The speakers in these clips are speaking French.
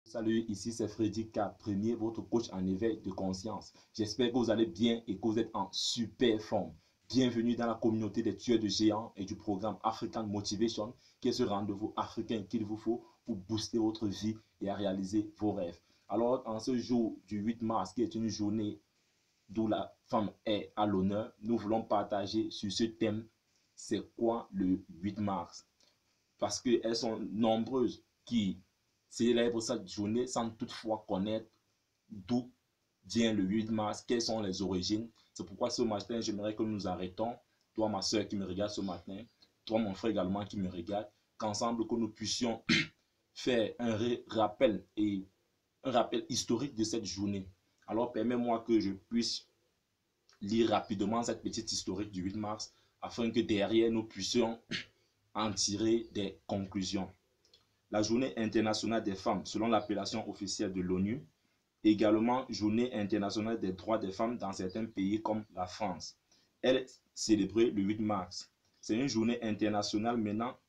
Salut, ici c'est Freddy K, premier, votre coach en éveil de conscience. J'espère que vous allez bien et que vous êtes en super forme. Bienvenue dans la communauté des tueurs de géants et du programme African Motivation, qui est ce rendez-vous africain qu'il vous faut pour booster votre vie et à réaliser vos rêves. Alors, en ce jour du 8 mars, qui est une journée d'où la femme est à l'honneur, nous voulons partager sur ce thème, c'est quoi le 8 mars? Parce qu'elles sont nombreuses qui célèbrent cette journée sans toutefois connaître d'où vient le 8 mars, quelles sont les origines. C'est pourquoi ce matin, j'aimerais que nous nous arrêtons, toi ma soeur qui me regarde ce matin, toi mon frère également qui me regarde, qu'ensemble que nous puissions faire un rappel et un rappel historique de cette journée. Alors permets-moi que je puisse lire rapidement cette petite historique du 8 mars afin que derrière nous puissions en tirer des conclusions. La journée internationale des femmes, selon l'appellation officielle de l'ONU, également journée internationale des droits des femmes dans certains pays comme la France. Elle est célébrée le 8 mars. C'est une journée internationale mettant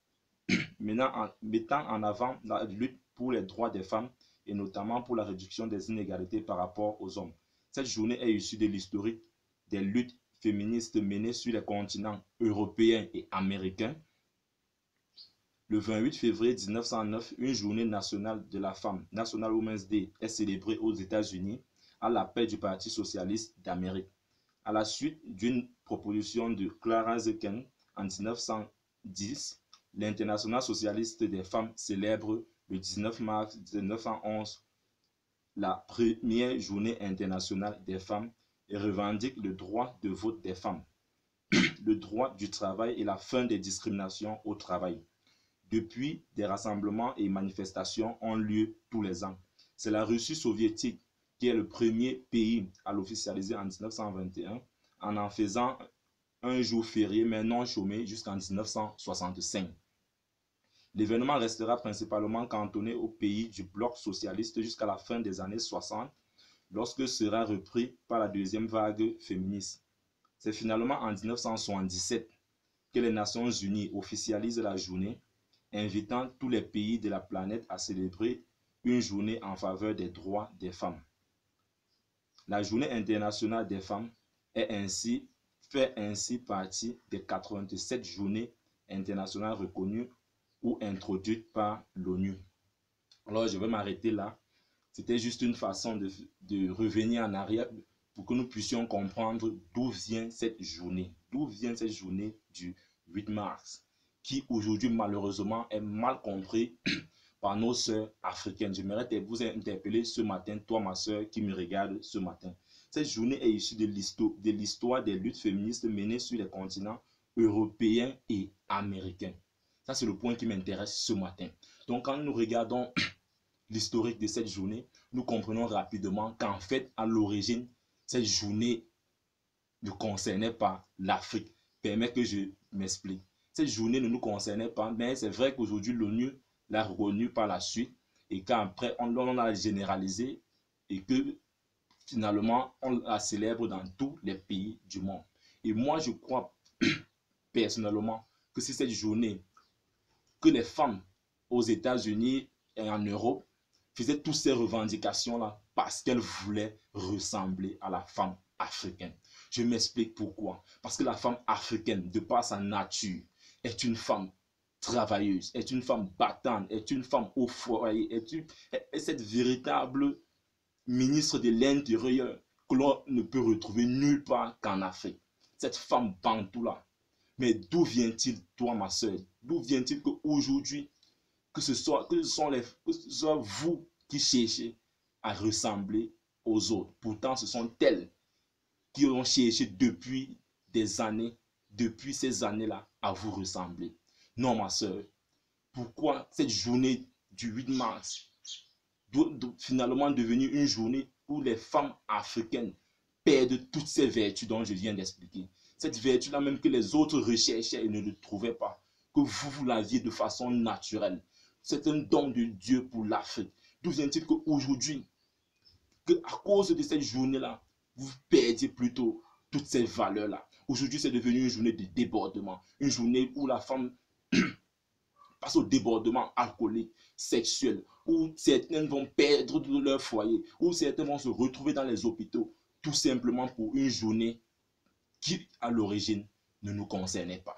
en avant la lutte pour les droits des femmes et notamment pour la réduction des inégalités par rapport aux hommes. Cette journée est issue de l'historique des luttes féministes menées sur les continents européens et américains. Le 28 février 1909, une journée nationale de la femme, National Women's Day, est célébrée aux États-Unis à l'appel du Parti socialiste d'Amérique. À la suite d'une proposition de Clara Zetkin en 1910, l'Internationale socialiste des femmes célèbre le 19 mars 1911 la première journée internationale des femmes et revendique le droit de vote des femmes, le droit du travail et la fin des discriminations au travail. Depuis, des rassemblements et manifestations ont lieu tous les ans. C'est la Russie soviétique qui est le premier pays à l'officialiser en 1921 en faisant un jour férié mais non chômé jusqu'en 1965. L'événement restera principalement cantonné au pays du bloc socialiste jusqu'à la fin des années 60 lorsque sera repris par la deuxième vague féministe. C'est finalement en 1977 que les Nations Unies officialisent la journée, invitant tous les pays de la planète à célébrer une journée en faveur des droits des femmes. La journée internationale des femmes fait ainsi partie des 87 journées internationales reconnues ou introduites par l'ONU. Alors je vais m'arrêter là. C'était juste une façon de revenir en arrière pour que nous puissions comprendre d'où vient cette journée. D'où vient cette journée du 8 mars, qui aujourd'hui malheureusement est mal compris par nos sœurs africaines. J'aimerais vous interpeller ce matin, toi ma sœur qui me regarde ce matin. Cette journée est issue de l'histoire des luttes féministes menées sur les continents européens et américains. Ça, c'est le point qui m'intéresse ce matin. Donc, quand nous regardons l'historique de cette journée, nous comprenons rapidement qu'en fait, à l'origine, cette journée ne concernait pas l'Afrique. Permets que je m'explique. Cette journée ne nous concernait pas, mais c'est vrai qu'aujourd'hui, l'ONU l'a reconnue par la suite et qu'après, on l'a généralisé et que finalement, on la célèbre dans tous les pays du monde. Et moi, je crois personnellement que c'est cette journée que les femmes aux États-Unis et en Europe faisaient toutes ces revendications-là parce qu'elles voulaient ressembler à la femme africaine. Je m'explique pourquoi. Parce que la femme africaine, de par sa nature, est une femme travailleuse, est une femme battante, est une femme au foyer, est cette véritable ministre de l'Intérieur que l'on ne peut retrouver nulle part qu'en Afrique. Cette femme bantou-là. Mais d'où vient-il, toi, ma soeur? D'où vient-il qu'aujourd'hui, que ce soit vous qui cherchez à ressembler aux autres? Pourtant, ce sont elles qui ont cherché depuis des années, depuis ces années-là, à vous ressembler. Non, ma soeur. Pourquoi cette journée du 8 mars doit finalement devenir une journée où les femmes africaines perdent toutes ces vertus dont je viens d'expliquer? Cette vertu-là même que les autres recherchaient et ne le trouvaient pas, que vous l'aviez de façon naturelle. C'est un don de Dieu pour l'Afrique. D'où vient-il qu'aujourd'hui, à cause de cette journée-là, vous perdiez plutôt toutes ces valeurs-là? Aujourd'hui, c'est devenu une journée de débordement, une journée où la femme face au débordement alcoolique, sexuel, où certains vont perdre de leur foyer, où certains vont se retrouver dans les hôpitaux, tout simplement pour une journée qui, à l'origine, ne nous concernait pas.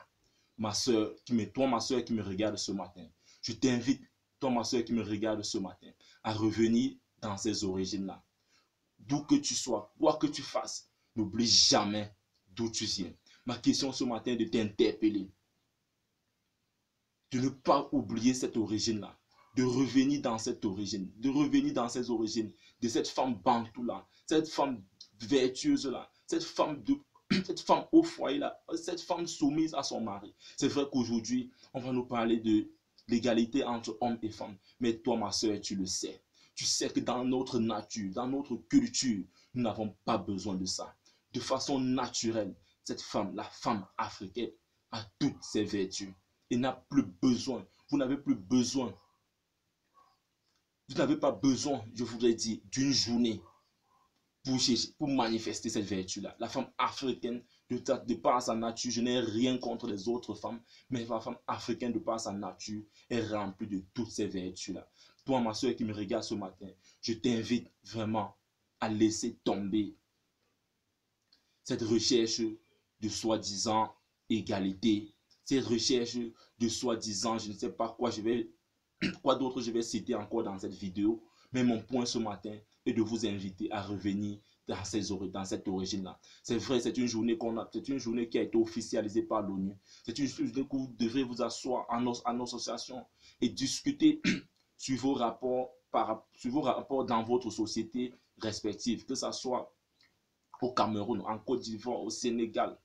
Ma soeur, toi, ma soeur qui me regarde ce matin, je t'invite, toi, ma soeur qui me regarde ce matin, à revenir dans ces origines-là. D'où que tu sois, quoi que tu fasses, n'oublie jamais d'où tu viens. Ma question ce matin est de t'interpeller, de ne pas oublier cette origine-là, de revenir dans cette origine, de revenir dans ces origines, de cette femme bantou-là, cette femme vertueuse-là, cette femme au foyer-là, cette femme soumise à son mari. C'est vrai qu'aujourd'hui, on va nous parler de l'égalité entre hommes et femmes, mais toi, ma soeur, tu le sais. Tu sais que dans notre nature, dans notre culture, nous n'avons pas besoin de ça. De façon naturelle, cette femme, la femme africaine, a toutes ses vertus. Et n'a plus besoin, vous n'avez plus besoin, vous n'avez pas besoin, je voudrais dire, d'une journée pour manifester cette vertu-là. La femme africaine, de par sa nature, je n'ai rien contre les autres femmes, mais la femme africaine, de par sa nature, est remplie de toutes ces vertus-là. Toi, ma soeur qui me regarde ce matin, je t'invite vraiment à laisser tomber cette recherche de soi-disant égalité, cette recherche de soi-disant, je ne sais pas quoi d'autre je vais citer encore dans cette vidéo, mais mon point ce matin est de vous inviter à revenir dans cette origine-là. C'est vrai, c'est une journée qui a été officialisée par l'ONU. C'est une journée que vous devrez vous asseoir en association et discuter sur vos rapports dans votre société respective, que ce soit au Cameroun, en Côte d'Ivoire, au Sénégal,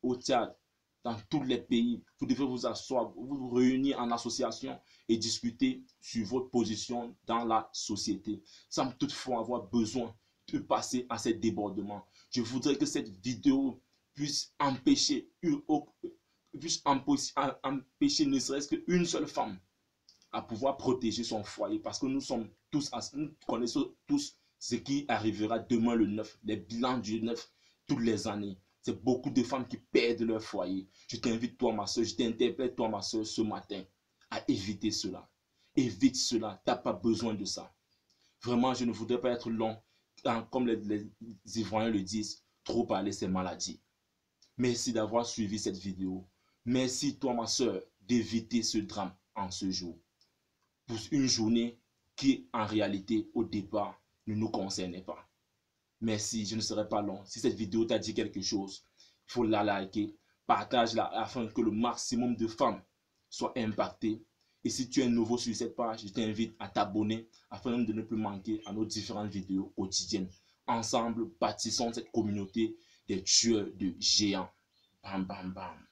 au Tchad, dans tous les pays. Vous devez vous asseoir, vous réunir en association et discuter sur votre position dans la société, sans toutefois avoir besoin de passer à ces débordements. Je voudrais que cette vidéo puisse empêcher ne serait-ce qu'une seule femme à pouvoir protéger son foyer, parce que nous connaissons tous ce qui arrivera demain le 9, les bilans du 9 toutes les années. C'est beaucoup de femmes qui perdent leur foyer. Je t'invite, toi, ma soeur, je t'interpelle, toi, ma soeur, ce matin, à éviter cela. Évite cela, tu n'as pas besoin de ça. Vraiment, je ne voudrais pas être long, comme les Ivoiriens le disent, trop parler, c'est maladie. Merci d'avoir suivi cette vidéo. Merci, toi, ma soeur, d'éviter ce drame en ce jour. Pour une journée qui, en réalité, au départ, ne nous concernait pas. Merci, je ne serai pas long. Si cette vidéo t'a dit quelque chose, il faut la liker, partage-la afin que le maximum de femmes soient impactées. Et si tu es nouveau sur cette page, je t'invite à t'abonner afin de ne plus manquer à nos différentes vidéos quotidiennes. Ensemble, bâtissons cette communauté des tueurs de géants. Bam, bam, bam.